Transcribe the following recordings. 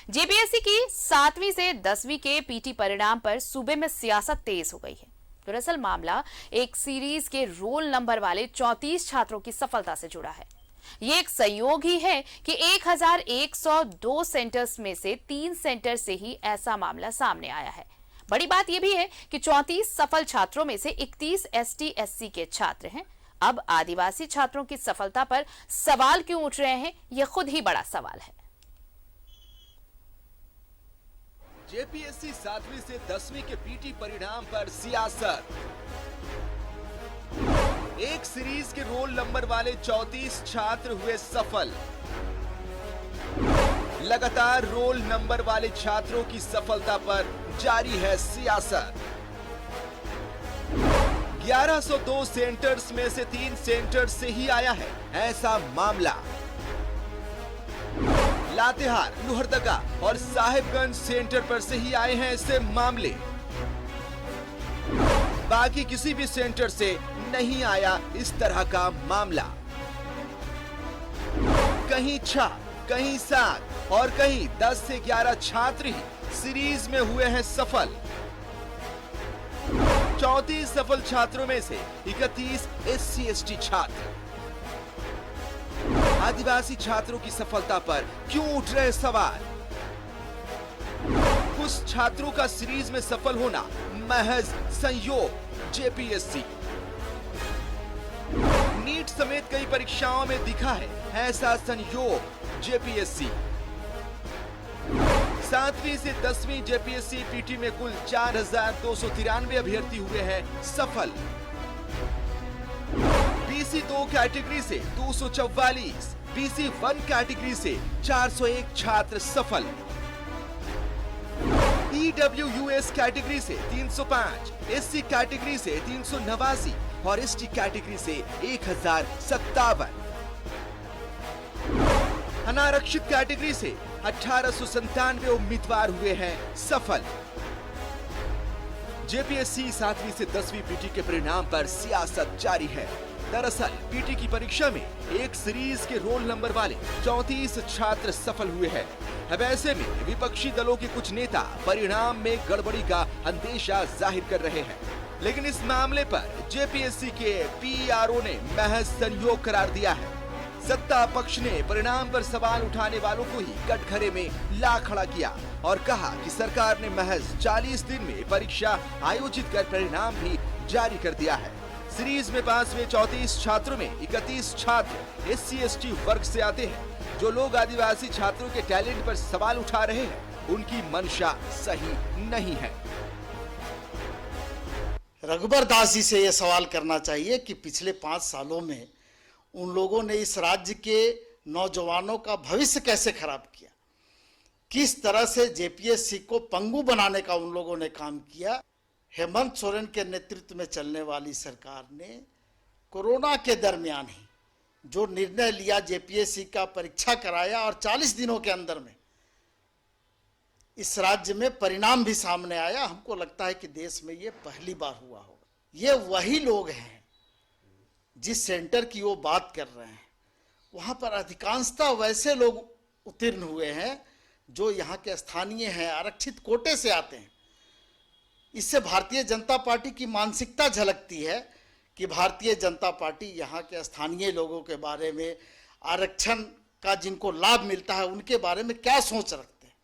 JPSC की 7वीं से 10वीं के पीटी परिणाम पर सूबे में सियासत तेज हो गई है। दरअसल मामला एक सीरीज के रोल नंबर वाले 34 छात्रों की सफलता से जुड़ा है। ये एक संयोग ही है कि 1102 सेंटर्स में से 3 सेंटर से ही ऐसा मामला सामने आया है। बड़ी बात यह भी है कि 34 सफल छात्रों में से 31 एसटी एससी के छात्र हैं। अब आदिवासी छात्रों की सफलता पर सवाल क्यों उठ रहे हैं, यह खुद ही बड़ा सवाल है। जेपीएससी 7वीं से 10वीं के पीटी परिणाम पर सियासत। एक सीरीज के रोल नंबर वाले 34 छात्र हुए सफल। लगातार रोल नंबर वाले छात्रों की सफलता पर जारी है सियासत। 1102 सेंटर्स में से 3 सेंटर्स से ही आया है ऐसा मामला। लातेहार, लोहरदगा और साहिबगंज सेंटर पर से ही आए हैं ऐसे मामले। बाकी किसी भी सेंटर से नहीं आया इस तरह का मामला। कहीं 6, कहीं 7 और कहीं 10 से 11 छात्र ही सीरीज में हुए हैं सफल। 34 सफल छात्रों में से 31 एससी एसटी छात्र। आदिवासी छात्रों की सफलता पर क्यों उठ रहे सवाल? कुछ छात्रों का सीरीज में सफल होना महज संयोग। जेपीएससी नीट समेत कई परीक्षाओं में दिखा है ऐसा संयोग। जेपीएससी 7वीं से 10वीं जेपीएससी पीटी में कुल 4293 अभ्यर्थी हुए हैं सफल। बीसी 2 कैटेगरी से 244, बीसी 1 कैटेगरी से 401 छात्र सफल। ईडब्ल्यूयूएस कैटेगरी से 305, एससी कैटेगरी से 389 और एसटी कैटेगरी से 1057। अनारक्षित कैटेगरी से 1897 उम्मीदवार हुए हैं सफल। जेपीएससी 7वीं से 10वीं पीटी के परिणाम पर सियासत जारी है। दरअसल पीटी की परीक्षा में एक सीरीज के रोल नंबर वाले 34 छात्र सफल हुए हैं। अब ऐसे में विपक्षी दलों के कुछ नेता परिणाम में गड़बड़ी का अंदेशा जाहिर कर रहे हैं, लेकिन इस मामले पर जेपीएससी के पीआरओ ने महज संयोग करार दिया है। सत्ता पक्ष ने परिणाम पर सवाल उठाने वालों को ही कटघरे में ला खड़ा किया और कहा कि सरकार ने महज 40 दिन में परीक्षा आयोजित कर परिणाम भी जारी कर दिया है। सीरीज में पास हुए 34 छात्रों में 31 छात्र एससी एसटी वर्ग से आते हैं। जो लोग आदिवासी छात्रों के टैलेंट पर सवाल उठा रहे हैं, उनकी मंशा सही नहीं है। रघुबर दास जी से यह सवाल करना चाहिए कि पिछले 5 सालों में उन लोगों ने इस राज्य के नौजवानों का भविष्य कैसे खराब किया, किस तरह से जेपीएससी को पंगु बनाने का उन लोगों ने काम किया। हेमंत सोरेन के नेतृत्व में चलने वाली सरकार ने कोरोना के दरमियान ही जो निर्णय लिया, जेपीएससी का परीक्षा कराया और 40 दिनों के अंदर में इस राज्य में परिणाम भी सामने आया। हमको लगता है कि देश में ये पहली बार हुआ होगा। ये वही लोग हैं जिस सेंटर की वो बात कर रहे हैं, वहाँ पर अधिकांशतः वैसे लोग उत्तीर्ण हुए हैं जो यहाँ के स्थानीय हैं, आरक्षित कोटे से आते हैं। इससे भारतीय जनता पार्टी की मानसिकता झलकती है कि भारतीय जनता पार्टी यहाँ के स्थानीय लोगों के बारे में, आरक्षण का जिनको लाभ मिलता है उनके बारे में क्या सोच रखते हैं।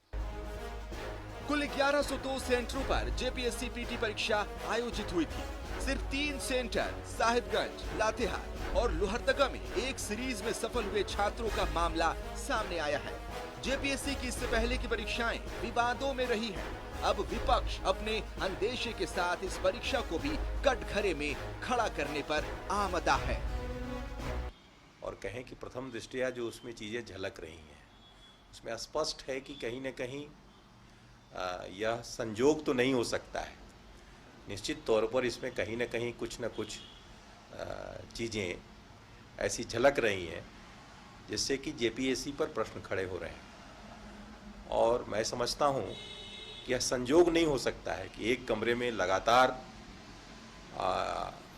कुल 1102 सेंटरों पर जेपीएससी पीटी परीक्षा आयोजित हुई थी। सिर्फ 3 सेंटर साहिबगंज, लातेहार और लोहरदगा में एक सीरीज में सफल हुए छात्रों का मामला सामने आया है। जेपीएससी की इससे पहले की परीक्षाएं विवादों में रही हैं। अब विपक्ष अपने अंदेशे के साथ इस परीक्षा को भी कटघरे में खड़ा करने पर आमदा है। और कहें कि प्रथम दृष्टया जो उसमें चीजें झलक रही हैं, उसमें स्पष्ट है कि कहीं न कहीं यह संजोग तो नहीं हो सकता है। निश्चित तौर पर इसमें कहीं न कहीं कुछ न कुछ चीज़ें ऐसी झलक रही हैं जिससे कि जेपीएससी पर प्रश्न खड़े हो रहे हैं। और मैं समझता हूँ कि यह संजोग नहीं हो सकता है कि एक कमरे में लगातार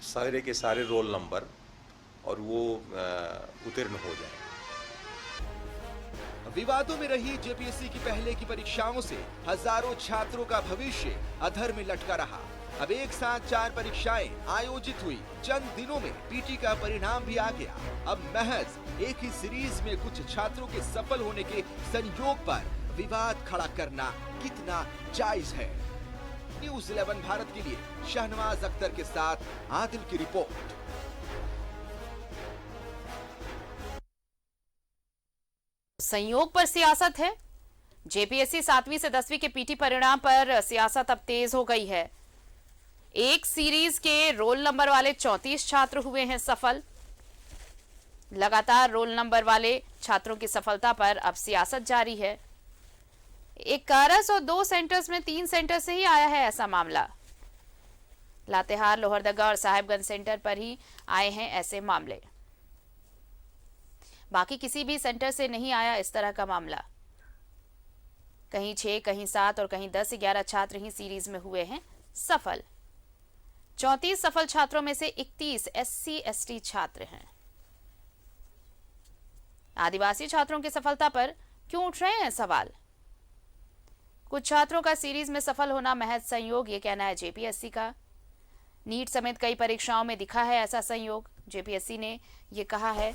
सारे के सारे रोल नंबर और वो उत्तीर्ण हो जाए। विवादों में रही जेपीएससी की पहले की परीक्षाओं से हजारों छात्रों का भविष्य अधर में लटका रहा। अब एक साथ 4 परीक्षाएं आयोजित हुई। चंद दिनों में पीटी का परिणाम भी आ गया। अब महज एक ही सीरीज में कुछ छात्रों के सफल होने के संयोग पर विवाद खड़ा करना कितना जायज है? न्यूज़ 11 भारत के लिए शहनवाज अख्तर के साथ आदिल की रिपोर्ट। संयोग पर सियासत है। जेपीएससी 7वीं से 10वीं के पीटी परिणाम पर सियासत अब तेज हो गई है। एक सीरीज के रोल नंबर वाले 34 छात्र हुए हैं सफल। लगातार रोल नंबर वाले छात्रों की सफलता पर अब सियासत जारी है। एक कारस और 2 सेंटर्स में 3 सेंटर से ही आया है ऐसा मामला। लातेहार, लोहरदगा और साहेबगंज सेंटर पर ही आए हैं ऐसे मामले। बाकी किसी भी सेंटर से नहीं आया इस तरह का मामला। कहीं 6, कहीं 7 और कहीं 10-11 छात्र ही सीरीज में हुए हैं सफल। 34 सफल छात्रों में से 31 SC/ST छात्र हैं। आदिवासी छात्रों की सफलता पर क्यों उठ रहे हैं सवाल? कुछ छात्रों का सीरीज में सफल होना महज संयोग, ये कहना है जेपीएससी का। नीट समेत कई परीक्षाओं में दिखा है ऐसा संयोग। जेपीएससी ने ये कहा है।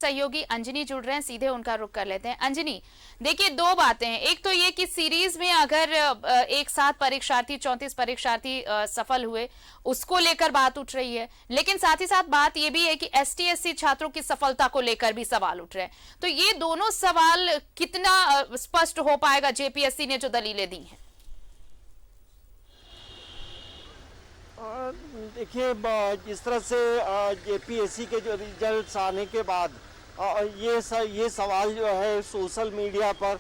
सहयोगी अंजनी जुड़ रहे हैं, सीधे उनका रुख कर लेते हैं। अंजनी, देखिए 2 बातें हैं। एक तो ये कि सीरीज में अगर एक साथ परीक्षार्थी 34 परीक्षार्थी सफल हुए, उसको लेकर बात उठ रही है, लेकिन साथ ही साथ बात ये भी है कि ST/SC छात्रों की सफलता को लेकर भी सवाल उठ रहे हैं। तो ये दोनों सवाल कितना स्पष्ट हो पाएगा जेपीएससी ने जो दलीलें दी हैं? देखिए, जिस तरह से जेपीएससी के जो रिजल्ट्स आने के बाद ये सवाल जो है सोशल मीडिया पर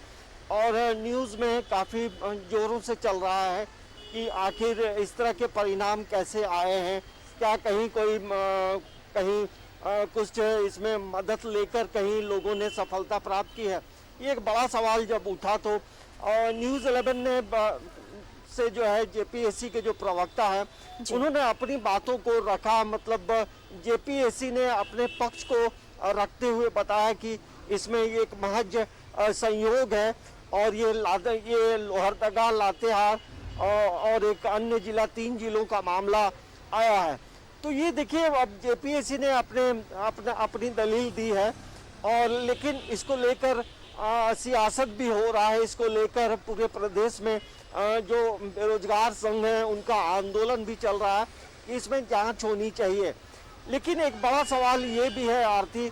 और न्यूज़ में काफ़ी ज़ोरों से चल रहा है कि आखिर इस तरह के परिणाम कैसे आए हैं। क्या कहीं कोई कुछ इसमें मदद लेकर कहीं लोगों ने सफलता प्राप्त की है? ये एक बड़ा सवाल जब उठा तो न्यूज़ 11 ने से जो है जेपीएससी के जो प्रवक्ता है उन्होंने अपनी बातों को रखा। मतलब जेपीएससी ने अपने पक्ष को रखते हुए बताया कि इसमें एक महज संयोग है और ये लोहरदगा, लातेहार और एक अन्य जिला, 3 जिलों का मामला आया है। तो ये देखिए, अब जेपीएससी ने अपनी दलील दी है और लेकिन इसको लेकर सियासत भी हो रहा है। इसको लेकर पूरे प्रदेश में जो बेरोजगार संघ है उनका आंदोलन भी चल रहा है कि इसमें जांच होनी चाहिए। लेकिन एक बड़ा सवाल ये भी है आरती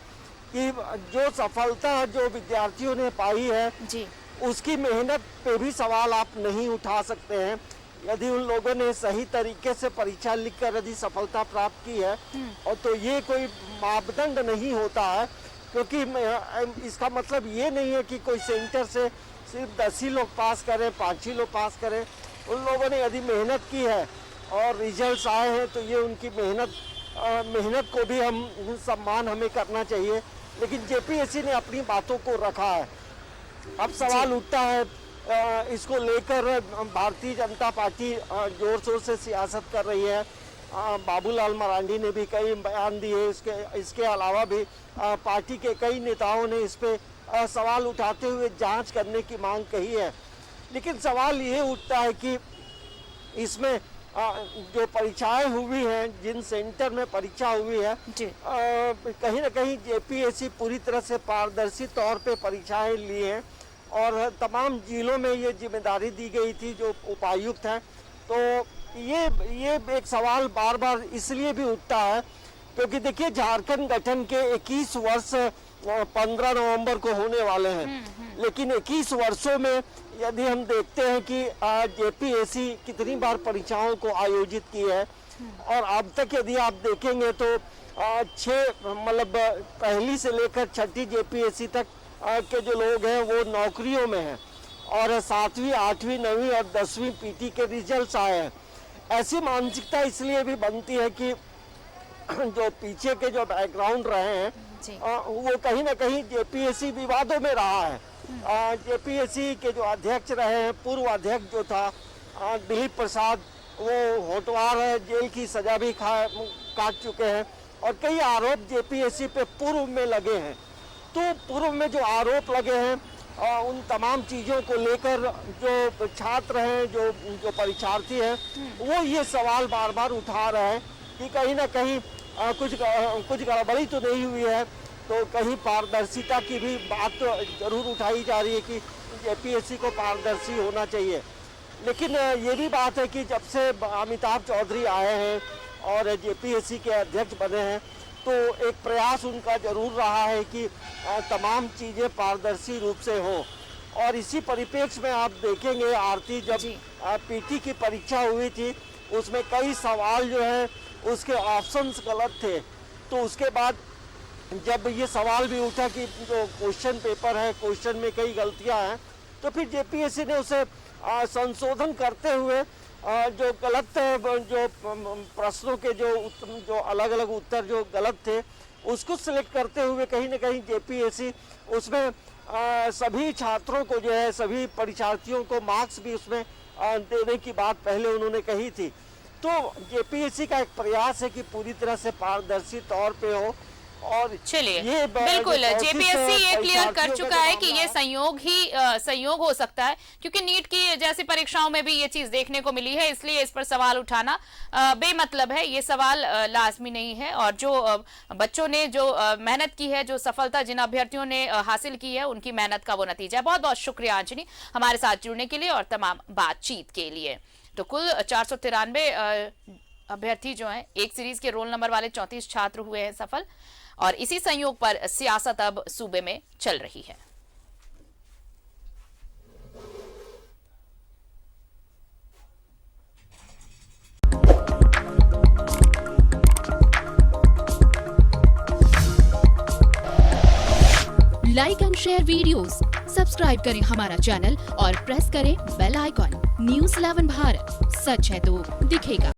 कि जो सफलता जो विद्यार्थियों ने पाई है जी, उसकी मेहनत पे भी सवाल आप नहीं उठा सकते हैं। यदि उन लोगों ने सही तरीके से परीक्षा लिखकर यदि सफलता प्राप्त की है और तो ये कोई मापदंड नहीं होता है, क्योंकि इसका मतलब ये नहीं है कि कोई सेंटर से सिर्फ 10 ही लोग पास करें, 5 ही लोग पास करें। उन लोगों ने यदि मेहनत की है और रिजल्ट्स आए हैं तो ये उनकी मेहनत को भी सम्मान हमें करना चाहिए। लेकिन जेपीएससी ने अपनी बातों को रखा है। अब सवाल उठता है, इसको लेकर भारतीय जनता पार्टी जोर शोर से सियासत कर रही है। बाबूलाल मरांडी ने भी कई बयान दिए। इसके अलावा भी पार्टी के कई नेताओं ने इस पे सवाल उठाते हुए जांच करने की मांग कही है। लेकिन सवाल ये उठता है कि इसमें जो परीक्षाएं हुई हैं, जिन सेंटर में परीक्षा हुई है, कहीं ना कहीं जेपीएससी पूरी तरह से पारदर्शी तौर पे परीक्षाएं ली हैं और तमाम जिलों में ये जिम्मेदारी दी गई थी जो उपायुक्त हैं। तो ये एक सवाल बार बार इसलिए भी उठता है क्योंकि देखिए, झारखंड गठन के 21 वर्ष 15 नवंबर को होने वाले हैं। लेकिन 21 वर्षों में यदि हम देखते हैं कि जेपीएससी कितनी बार परीक्षाओं को आयोजित की है और अब तक यदि आप देखेंगे तो 6 मतलब पहली से लेकर 6ठी जेपीएससी तक के जो लोग हैं वो नौकरियों में हैं और 7वीं, 8वीं, 9वीं और 10वीं पीटी के रिजल्ट्स आए हैं। ऐसी मानसिकता इसलिए भी बनती है कि जो पीछे के जो बैकग्राउंड रहे हैं जी। वो कहीं ना कहीं जेपीएससी विवादों में रहा है। जेपीएससी के जो अध्यक्ष रहे हैं, पूर्व अध्यक्ष जो था दिलीप प्रसाद, वो होटवार है, जेल की सजा भी काट चुके हैं और कई आरोप जेपीएससी पे पूर्व में लगे हैं। तो पूर्व में जो आरोप लगे हैं उन तमाम चीज़ों को लेकर जो छात्र हैं, जो परीक्षार्थी हैं, वो ये सवाल बार बार उठा रहे हैं कि कहीं ना कहीं कुछ गड़बड़ी तो नहीं हुई है। तो कहीं पारदर्शिता की भी बात तो जरूर उठाई जा रही है कि जेपीएससी को पारदर्शी होना चाहिए। लेकिन ये भी बात है कि जब से अमिताभ चौधरी आए हैं और जेपीएससी के अध्यक्ष बने हैं, तो एक प्रयास उनका जरूर रहा है कि तमाम चीज़ें पारदर्शी रूप से हो। और इसी परिप्रेक्ष्य में आप देखेंगे आरती, जब पीटी की परीक्षा हुई थी उसमें कई सवाल जो है उसके ऑप्शंस गलत थे। तो उसके बाद जब ये सवाल भी उठा कि जो क्वेश्चन पेपर है, क्वेश्चन में कई गलतियां हैं, तो फिर जेपीएससी ने उसे संशोधन करते हुए जो गलत जो प्रश्नों के जो अलग अलग उत्तर जो गलत थे उसको सिलेक्ट करते हुए कहीं ना कहीं जेपीएससी उसमें सभी छात्रों को जो है, सभी परीक्षार्थियों को मार्क्स भी उसमें देने की बात पहले उन्होंने कही थी। तो जेपीएससी का एक प्रयास है कि पूरी तरह से पारदर्शी तौर पे हो। और चलिए, बिल्कुल जेपीएससी ये क्लियर कर चुका है कि ये संयोग हो सकता है, क्योंकि नीट की जैसी परीक्षाओं में भी ये चीज देखने को मिली है, इसलिए इस पर सवाल उठाना बेमतलब है। ये सवाल लाजमी नहीं है और जो बच्चों ने जो मेहनत की है, जो सफलता जिन अभ्यर्थियों ने हासिल की है, उनकी मेहनत का वो नतीजा है। बहुत बहुत शुक्रिया अंजनी हमारे साथ जुड़ने के लिए और तमाम बातचीत के लिए। तो कुल 493 अभ्यर्थी जो हैं, एक सीरीज के रोल नंबर वाले 34 छात्र हुए हैं सफल और इसी संयोग पर सियासत अब सूबे में चल रही है। Like and share videos, subscribe करें हमारा चैनल और प्रेस करें बेल आइकॉन। न्यूज़ 11 भारत, सच है तो दिखेगा।